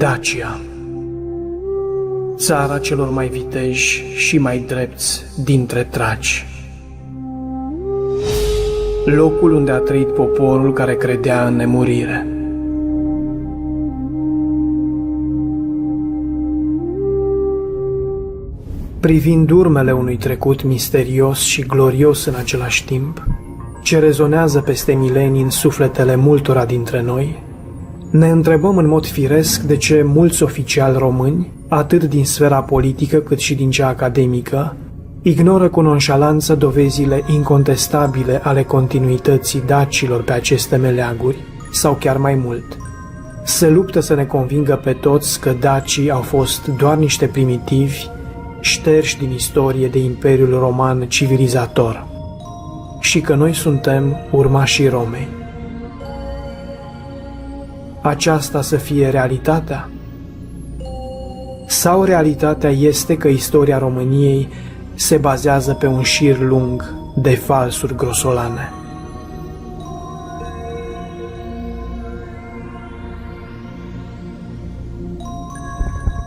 Dacia, țara celor mai viteji și mai drepți dintre traci. Locul unde a trăit poporul care credea în nemurire. Privind urmele unui trecut misterios și glorios în același timp, ce rezonează peste milenii în sufletele multora dintre noi, ne întrebăm în mod firesc de ce mulți oficiali români, atât din sfera politică cât și din cea academică, ignoră cu nonșalanță dovezile incontestabile ale continuității dacilor pe aceste meleaguri, sau chiar mai mult. Se luptă să ne convingă pe toți că dacii au fost doar niște primitivi, șterși din istorie de Imperiul Roman civilizator, și că noi suntem urmașii Romei. Aceasta să fie realitatea? Sau realitatea este că istoria României se bazează pe un șir lung de falsuri grosolane?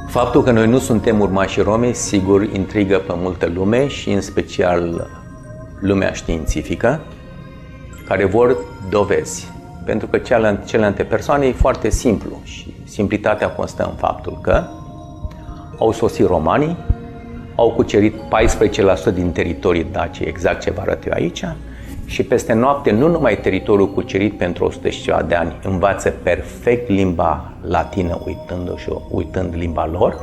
Faptul că noi nu suntem urmașii Romei, sigur, intrigă pe multă lume și în special lumea științifică, care vor dovezi. Pentru că celelalte persoane e foarte simplu și simplitatea constă în faptul că au sosit romanii, au cucerit 14% din teritoriul Daciei, exact ce vă arăt eu aici, și peste noapte nu numai teritoriul cucerit pentru 100 și ceva de ani învață perfect limba latină uitând limba lor,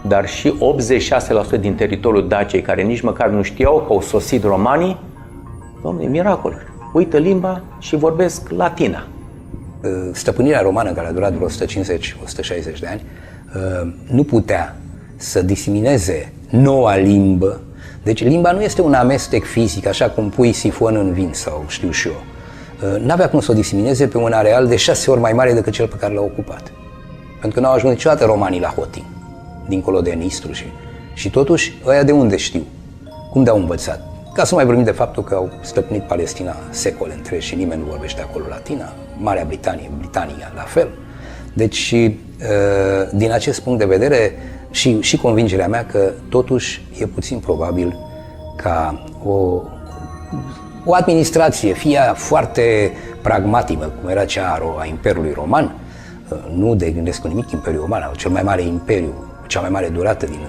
dar și 86% din teritoriul Daciei, care nici măcar nu știau că au sosit romanii, dom'le, miracol, uită limba și vorbesc latina. Stăpânirea romană, care a durat vreo 150-160 de ani, nu putea să disemineze noua limbă. Deci limba nu este un amestec fizic, așa cum pui sifon în vin sau știu și eu. N-avea cum să o disemineze pe un areal de 6 ori mai mare decât cel pe care l-a ocupat. Pentru că n-au ajuns niciodată romanii la Hotin, dincolo de Nistru și totuși, ăia de unde știu? Cum de-au învățat? Ca să mai vorbim de faptul că au stăpânit Palestina secole întregi și nimeni nu vorbește acolo latina, Marea Britania la fel. Deci, din acest punct de vedere, și convingerea mea că totuși e puțin probabil ca o administrație, fie ea foarte pragmatică, cum era cea a Imperiului Roman, nu degândesc cu nimic Imperiul Roman, cel mai mare imperiu, cea mai mare durată din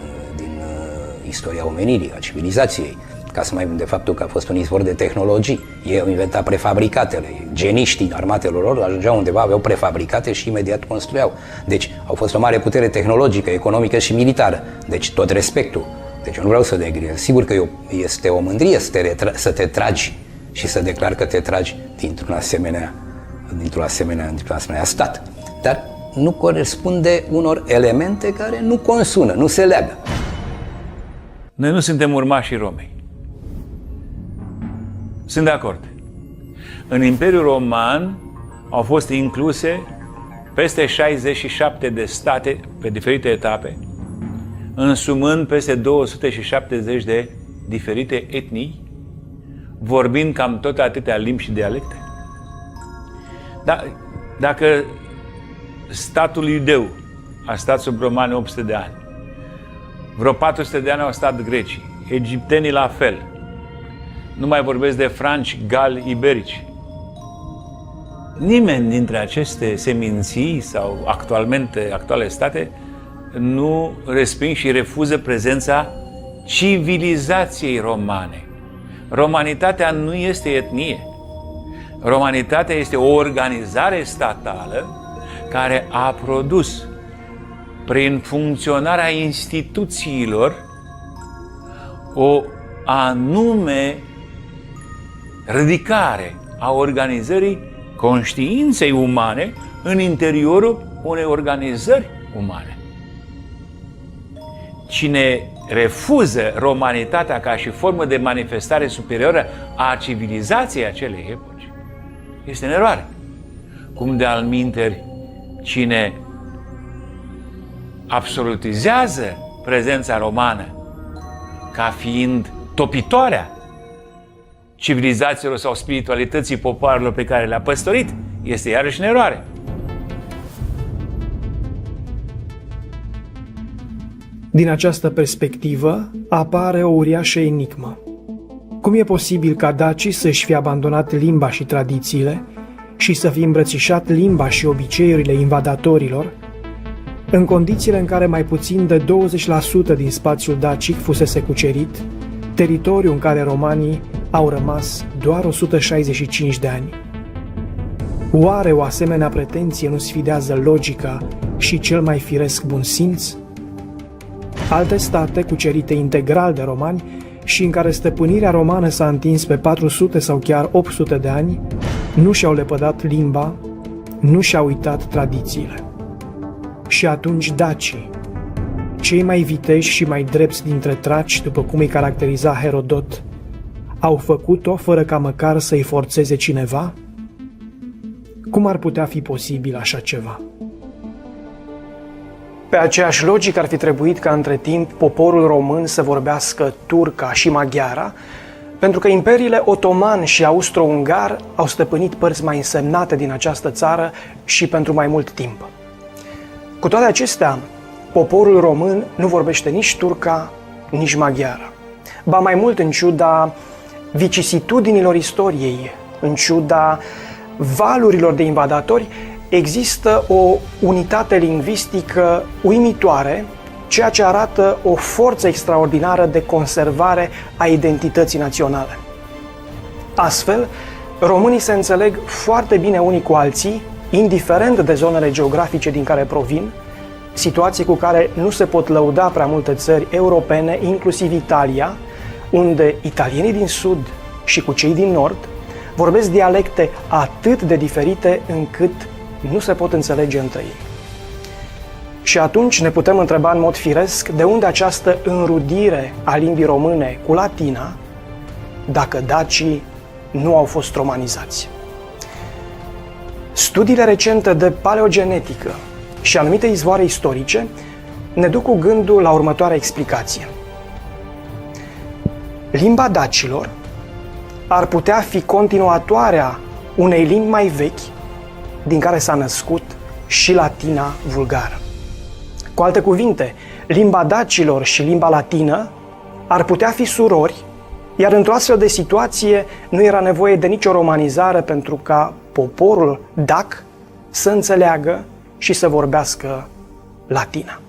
istoria omenirii, a civilizației, ca să mai vorbim de faptul că a fost un izvor de tehnologii. Ei au inventat prefabricatele, geniștii armatelor lor ajungeau undeva, aveau prefabricate și imediat construiau. Deci au fost o mare putere tehnologică, economică și militară. Deci tot respectul. Deci eu nu vreau să degrijez. Sigur că este o mândrie să te tragi și să declari că te tragi dintr-un asemenea stat. Dar nu corespunde unor elemente care nu consună, nu se leagă. Noi nu suntem urmașii Romei. Sunt de acord. În Imperiul Roman au fost incluse peste 67 de state pe diferite etape, însumând peste 270 de diferite etnii, vorbind cam tot atâtea limbi și dialecte. Dar dacă statul iudeu a stat sub romani 800 de ani, vreo 400 de ani au stat grecii, egiptenii la fel, nu mai vorbesc de franci, gali, iberici. Nimeni dintre aceste seminții sau actuale state nu resping și refuză prezența civilizației romane. Romanitatea nu este etnie. Romanitatea este o organizare statală care a produs, prin funcționarea instituțiilor, o anume ridicare a organizării conștiinței umane în interiorul unei organizări umane. Cine refuză romanitatea ca și formă de manifestare superioară a civilizației acelei epoci este în eroare. Cum de alminteri, cine absolutizează prezența romană ca fiind topitoarea civilizațiilor sau spiritualității popoarelor pe care le-a păstorit, este iarăși în eroare. Din această perspectivă, apare o uriașă enigmă. Cum e posibil ca dacii să-și fi abandonat limba și tradițiile și să fi îmbrățișat limba și obiceiurile invadatorilor, în condițiile în care mai puțin de 20% din spațiul dacic fusese cucerit, teritoriu în care romanii au rămas doar 165 de ani? Oare o asemenea pretenție nu sfidează logica și cel mai firesc bun simț? Alte state cucerite integral de romani și în care stăpânirea romană s-a întins pe 400 sau chiar 800 de ani, nu și-au lepădat limba, nu și-au uitat tradițiile. Și atunci dacii, cei mai viteji și mai drepți dintre traci, după cum îi caracteriza Herodot, au făcut-o fără ca măcar să-i forțeze cineva? Cum ar putea fi posibil așa ceva? Pe aceeași logică ar fi trebuit ca între timp poporul român să vorbească turca și maghiara, pentru că imperiile otoman și austro-ungar au stăpânit părți mai însemnate din această țară și pentru mai mult timp. Cu toate acestea, poporul român nu vorbește nici turca, nici maghiara. Ba mai mult, în ciuda vicisitudinilor istoriei, în ciuda valurilor de invadatori, există o unitate lingvistică uimitoare, ceea ce arată o forță extraordinară de conservare a identității naționale. Astfel, românii se înțeleg foarte bine unii cu alții, indiferent de zonele geografice din care provin, situații cu care nu se pot lăuda prea multe țări europene, inclusiv Italia, unde italienii din sud și cu cei din nord vorbesc dialecte atât de diferite încât nu se pot înțelege între ei. Și atunci ne putem întreba în mod firesc de unde această înrudire a limbii române cu latina, dacă dacii nu au fost romanizați. Studiile recente de paleogenetică și anumite izvoare istorice ne duc cu gândul la următoarea explicație. Limba dacilor ar putea fi continuatoarea unei limbi mai vechi din care s-a născut și latina vulgară. Cu alte cuvinte, limba dacilor și limba latină ar putea fi surori, iar într-o astfel de situație nu era nevoie de nicio romanizare pentru ca poporul dac să înțeleagă și să vorbească latina.